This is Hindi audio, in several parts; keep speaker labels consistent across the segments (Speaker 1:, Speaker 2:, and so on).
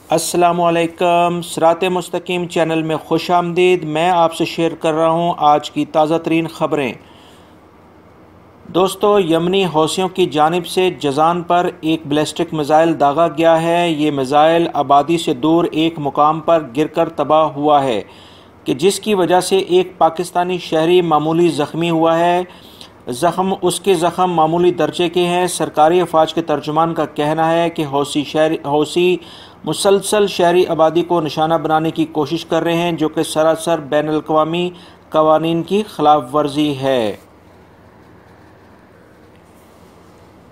Speaker 1: अस्सलामुअलैकुम। सिरात मुस्तकीम चैनल में खुश आमदीद। मैं आपसे शेयर कर रहा हूँ आज की ताज़ा तरीन ख़बरें। दोस्तों, यमनी हौसियों की जानिब से जज़ान पर एक बैलिस्टिक मिज़ाइल दागा गया है। ये मिज़ाइल आबादी से दूर एक मुकाम पर गिरकर तबाह हुआ है कि जिसकी वजह से एक पाकिस्तानी शहरी मामूली ज़ख्मी हुआ है। उसके ज़ख़म मामूली दर्जे के हैं। सरकारी अफवाज के तर्जुमान का कहना है कि हौसी मुसलसल शहरी आबादी को निशाना बनाने की कोशिश कर रहे हैं, जो कि सरासर बैनुल-अक़वामी क़वानीन की खिलाफ वर्जी है।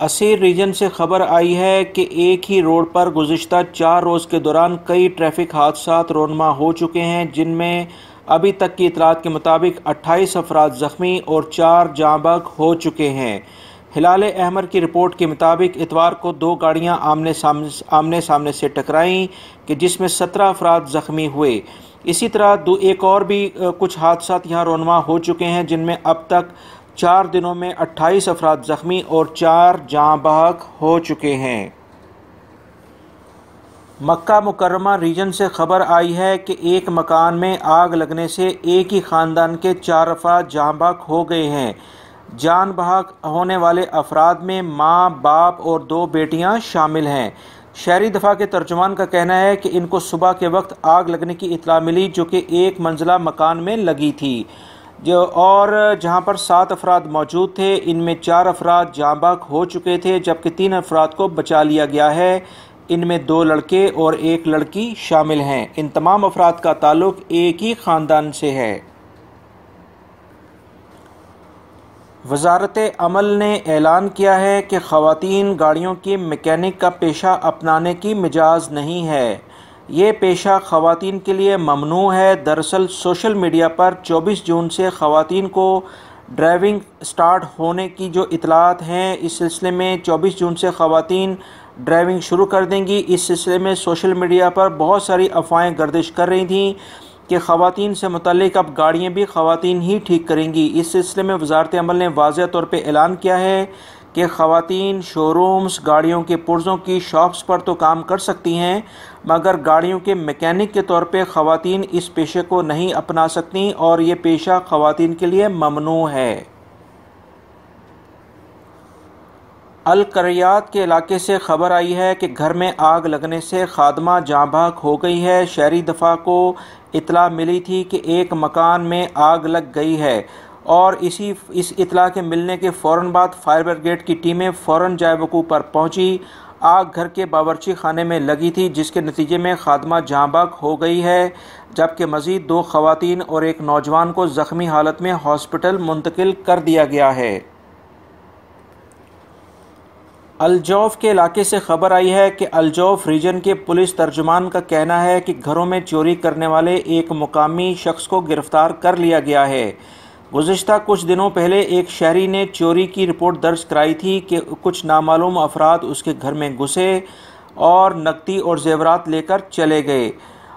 Speaker 1: असीर रीजन से खबर आई है कि एक ही रोड पर गुज़िश्ता 4 रोज़ के दौरान कई ट्रैफिक हादसात रोनमा हो चुके हैं, जिनमें अभी तक की इतलात के मुताबिक 28 अफराद ज़ख्मी और 4 जाँ बहक हो चुके हैं। हिलाल अहमर की रिपोर्ट के मुताबिक इतवार को 2 गाड़ियाँ आमने सामने से टकराईं कि जिसमें 17 अफराद ज़ख्मी हुए। इसी तरह एक और भी कुछ हादसात यहाँ रोनमा हो चुके हैं, जिनमें अब तक 4 दिनों में 28 अफराद ज़ख्मी और 4 जाँ बहक हो चुके हैं। मक्का मुकर्रमा रीजन से खबर आई है कि एक मकान में आग लगने से एक ही ख़ानदान के 4 अफराद जाँ बहक हो गए हैं। जान बहक होने वाले अफराद में माँ, बाप और 2 बेटियां शामिल हैं। शहरी दफा के तर्जुमान का कहना है कि इनको सुबह के वक्त आग लगने की इत्तला मिली, जो कि एक मंजिला मकान में लगी थी, जहां पर 7 अफराद मौजूद थे। इनमें 4 अफराद जाँ बहक हो चुके थे, जबकि 3 अफराद को बचा लिया गया है। इनमें 2 लड़के और 1 लड़की शामिल हैं। इन तमाम अफराद का ताल्लुक एक ही ख़ानदान से है। वज़ारत अमल ने ऐलान किया है कि ख़वातीन गाड़ियों की मैकेनिक का पेशा अपनाने की मिजाज नहीं है। ये पेशा ख़वातीन के लिए ममनू है। दरअसल सोशल मीडिया पर 24 जून से ख़वातीन को ड्राइविंग स्टार्ट होने की जो इतलात हैं, इस सिलसिले में 24 जून से ख़वातीन ड्राइविंग शुरू कर देंगी। इस सिलसिले में सोशल मीडिया पर बहुत सारी अफवाहें गर्दिश कर रही थीं कि ख़वातीन से मुतल्लिक़ अब गाड़ियाँ भी ख़वातीन ही ठीक करेंगी। इस सिलसिले में वज़ारत अमल ने वाज़ेह तौर पर ऐलान किया है कि ख़वातीन शोरूम्स, गाड़ियों के पुर्ज़ों की शॉप्स पर तो काम कर सकती हैं, मगर गाड़ियों के मैकेनिक के तौर पे ख़वातीन इस पेशे को नहीं अपना सकती और ये पेशा ख़वातीन के लिए ममनू है। अल-क़रियात के इलाके से खबर आई है कि घर में आग लगने से खादमा जाँ बहक हो गई है। शहरी दफा को इतला मिली थी कि एक मकान में आग लग गई है और इस इतला के मिलने के फ़ौरन बाद फायर ब्रिगेड की टीमें फ़ौरन जाए वक़ूफ़ पर पहुंची। आग घर के बावर्ची खाने में लगी थी, जिसके नतीजे में खादमा जाँ बहक हो गई है, जबकि मज़ीद 2 ख़वातीन और 1 नौजवान को ज़ख्मी हालत में हॉस्पिटल मुंतकिल कर दिया गया है। अलजौफ के इलाके से खबर आई है कि अलजौफ रीजन के पुलिस तर्जुमान का कहना है कि घरों में चोरी करने वाले एक मुकामी शख्स को गिरफ्तार कर लिया गया है। गुज़िश्ता कुछ दिनों पहले एक शहरी ने चोरी की रिपोर्ट दर्ज कराई थी कि कुछ नामालूम अफराद उसके घर में घुसे और नकदी और जेवरात लेकर चले गए,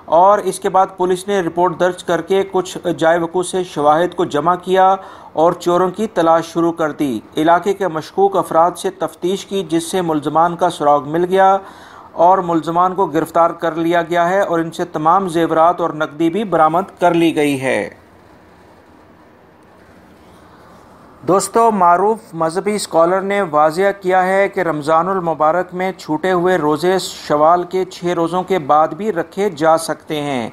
Speaker 1: और इसके बाद पुलिस ने रिपोर्ट दर्ज करके कुछ जाए वक़ूफ़ से शवाहिद को जमा किया और चोरों की तलाश शुरू कर दी। इलाके के मशकूक अफराद से तफ्तीश की, जिससे मुल्ज़मान का सुराग मिल गया और मुल्ज़मान को गिरफ़्तार कर लिया गया है और इनसे तमाम जेवरात और नकदी भी बरामद कर ली गई है। दोस्तों, मारूफ मजहबी स्कॉलर ने वाज़ेह किया है कि रमज़ानुल मुबारक में छूटे हुए रोज़े शवाल के 6 रोज़ों के बाद भी रखे जा सकते हैं।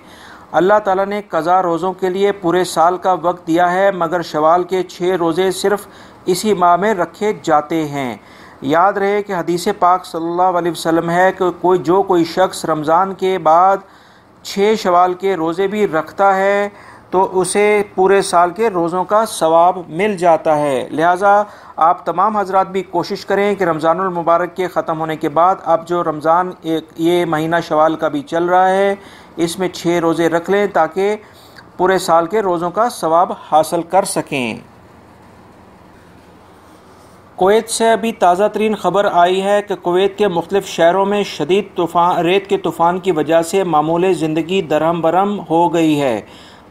Speaker 1: अल्लाह ताला ने क़ज़ा रोज़ों के लिए पूरे साल का वक्त दिया है, मगर शवाल के 6 रोज़े सिर्फ़ इसी माह में रखे जाते हैं। याद रहे कि हदीस पाक सल्लल्लाहु अलैहि वसल्लम है कि कोई शख्स रमज़ान के बाद 6 शवाल के रोज़े भी रखता है तो उसे पूरे साल के रोज़ों का सवाब मिल जाता है। लिहाजा आप तमाम हजरात भी कोशिश करें कि रमज़ानुल मुबारक के ख़त्म होने के बाद अब जो रमज़ान ये महीना शवाल का भी चल रहा है, इसमें 6 रोज़े रख लें ताकि पूरे साल के रोज़ों का सवाब हासिल कर सकें। कुवैत से अभी ताज़ा तरीन खबर आई है कि कुवैत के मुख्तलिफ़ शहरों में शदीद रेत के तूफ़ान की वजह से मामूल ज़िंदगी दरहम बरहम हो गई है।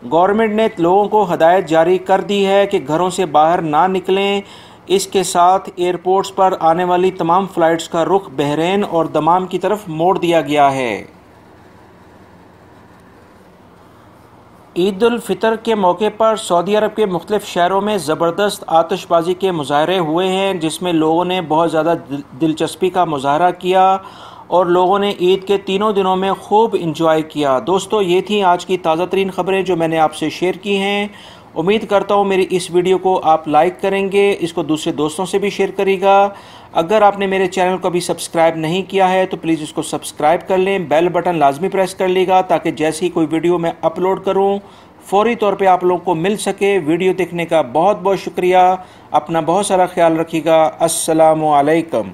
Speaker 1: गवर्नमेंट ने लोगों को हदायत जारी कर दी है कि घरों से बाहर ना निकलें। इसके साथ एयरपोर्ट्स पर आने वाली तमाम फ़्लाइट्स का रुख बहरीन और दमाम की तरफ मोड़ दिया गया है। ईद उल फितर के मौके पर सऊदी अरब के मुख्तलिफ़ शहरों में ज़बरदस्त आतिशबाज़ी के मुजाहरे हुए हैं, जिसमें लोगों ने बहुत ज़्यादा दिलचस्पी का मुजाहरा किया और लोगों ने ईद के तीनों दिनों में खूब इंजॉय किया। दोस्तों, ये थी आज की ताज़ा तरीन ख़बरें जो मैंने आपसे शेयर की हैं। उम्मीद करता हूँ मेरी इस वीडियो को आप लाइक करेंगे, इसको दूसरे दोस्तों से भी शेयर करिएगा। अगर आपने मेरे चैनल को अभी सब्सक्राइब नहीं किया है तो प्लीज़ इसको सब्सक्राइब कर लें, बेल बटन लाजमी प्रेस कर लीजिएगा ताकि जैसे ही कोई वीडियो मैं अपलोड करूँ फौरी तौर पे आप लोगों को मिल सके। वीडियो देखने का बहुत बहुत शुक्रिया। अपना बहुत सारा ख्याल रखिएगा। अस्सलामु अलैकुम।